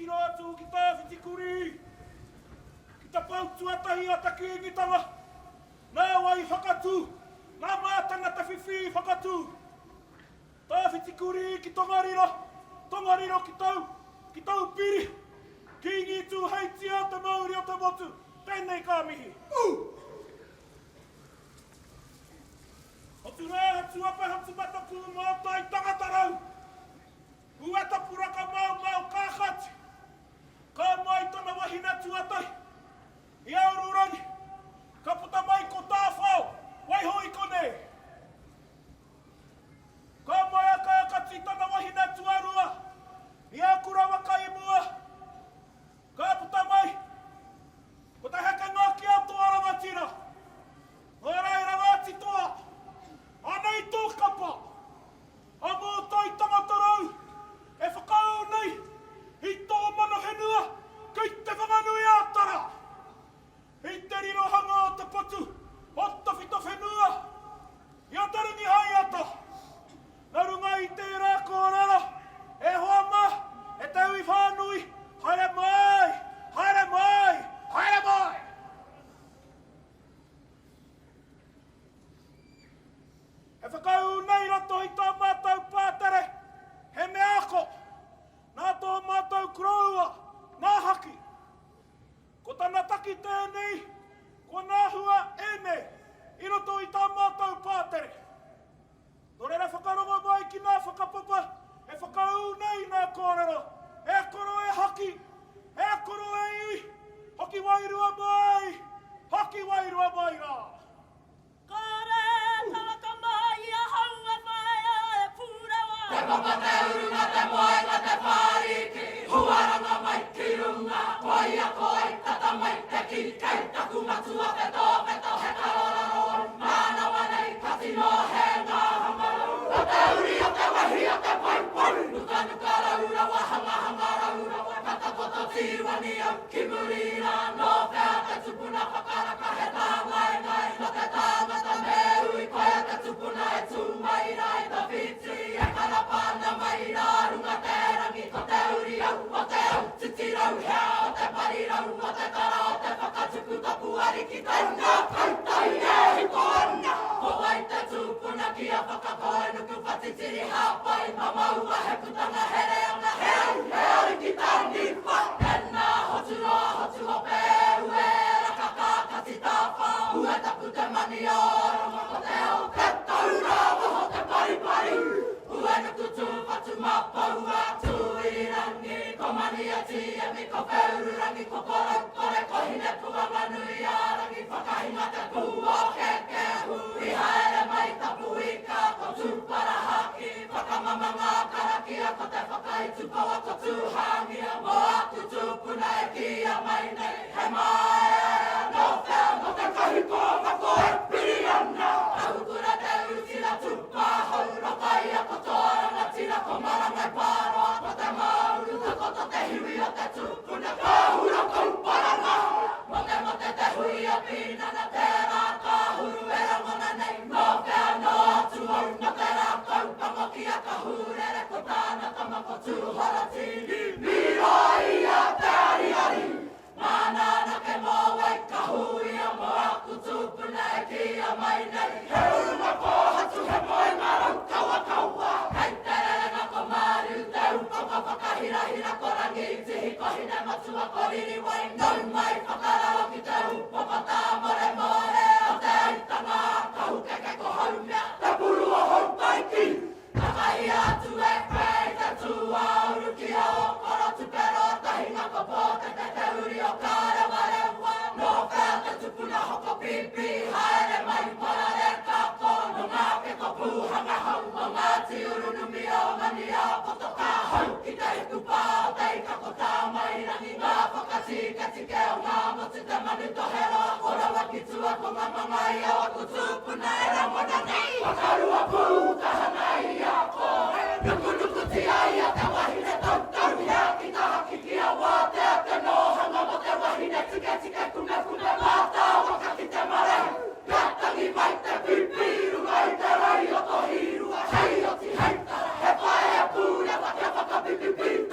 tiro atu ki tā whitikuri. Ki tā pautua tahi a ta kiingitanga. Nā wai whakatu. Nā mātanga ta whiwhi whakatu. Tā whitikuri ki tongariro. Tongariro ki tau piri. Kiingi tū heiti a ta mauri o ta motu. Tēnei kā mihi. Hotu rā hatu apa hatu mataku mā tai tangatarau. Huata puraka mau kākati. Ka mai tana wahina tuatai. I aururangi. Ka puta mai ko tāwhao. Wai hoi kone. Ka mai aka akati tana wahina tuarua. I akura waka i mua. Ka puta mai. Ko ta heka ngaki a toa ramatira. Orai rawati toa. Anei tō kapa. A mō tai tangatarau. E whakau nei, i tō mana whenua, kei te whanganui ātara. I te riro hanga o te potu, o te whita whenua, i a taringi hai ata. Nā runga i te rā kōrara, e hoa mā, e tau i whānui, haere mai, haere mai, haere mai. E whakau nei rato i tā mātau pātere, he me ako, nā tō mātou kuraua, nā haki. Ko tana taki tēnei, ko nā hua ene, i roto i tā mātou pātere. Nō reira whakarongo mai ki nā whakapapa, e whakau nei nā kōrero, e koro e haki, e koro e iwi, hoki wairua mai, hoki wairua mai rā. Kare, talaka mai a haua whaia e pūrewa. Te papa te urunga, te moenga, te whāriki. Huaranga mai ki runga, koi a koi, tata mai te ki, kei taku matua peto, he karoraro. Mānawa nei, kasi no he ngā hangarau. O te uri, o te wahi, o te pai pai. Nuka nuka raurawa, hanga raurawa. Kata poto tīwani au ki murina. No pēa te tupuna whakaraka he tā ngai. No te tāngata me ui, koe a te tupuna e tū mai rai. Ta whiti e karapana mai rā, runga te rangi. Ko te uri au, o te au, titirau hea, o te parirau, o te tara, o te whakatuku tapu ariki taunga. Kautai e hiko ana. Ko wai te tūpuna ki a whakakoe nuku whatitiri hāpai. Mamaua he putanga here anga he ariki tāni wha. Ena hotu roa, hotu hope, ue raka kākati tāwha. Ue tapu te mani o rongo ko te au. Te taura waho te paripari. Ue nuku tū whatu mapaua. Tūirangi, ko mani a tiemi, ko wheururangi, ko korau kore, ko hine puanga nui a rangi. Whakahinga te pua keke hu. I haere mai tapu ika, ko tūpara haki. Whakamamanga karakia, ko te whakaitupawa, ko tūhangia. Mo aku tūpuna e kia mai nei, he mai. No whea, no te kahiko, wako e piri ana. Ahukura te urutira tupa, hau rokai a ko tōranga tira, ko marangai pāroa. Ko te mauru, ko te hiwi o te tūpuna, ka hura kauparanga. Mote te hui a pinana, te rā ka huru e rangona nei. No whea, no atu au, no te rā kaupango ki a ka hurere, ko tāna tama ko tūhara tini. Miro ia te ariari, manana ke mō wai ka hui a mo aku tūpuna e ki a mai nei. He urunga ko hatu he moe marau kaua. Hei te rerenga ko mariu te upaka whakahira ko rangi i tihi ko hine matua ko riri wai. Nau mai whakararo ki te upaka tā more o te aitanga ka hukeke ko haumea. Te puru o hau taiki, nakahi atu e whei te tua uru ki a o koro tupero tahinga ko pote te uri o kārewa rewa. No whea te tupuna hoko pipi, haere mai parare kako. No ngāke ko pūhanga hau, o ngāti urunumi o mani a poto ka hau. Ki te hiku pā o teika ko tā mai rangi ngā whakatike o ngā motu te manu tohero. Ora waki tua ko ngā mangai o aku tūpuna e rangona nei. Wakarua pū tahana i a ko. Nuku tia i a te wahine tau hea ki ta haki ki a wā te a te nohanga mo te wahine tike kume mātā waka ki te mare. Katangi mai te pipi, runga i te rai o to hirua. Hei o ti hei tara, he pae a pūre wa te whakapipipi.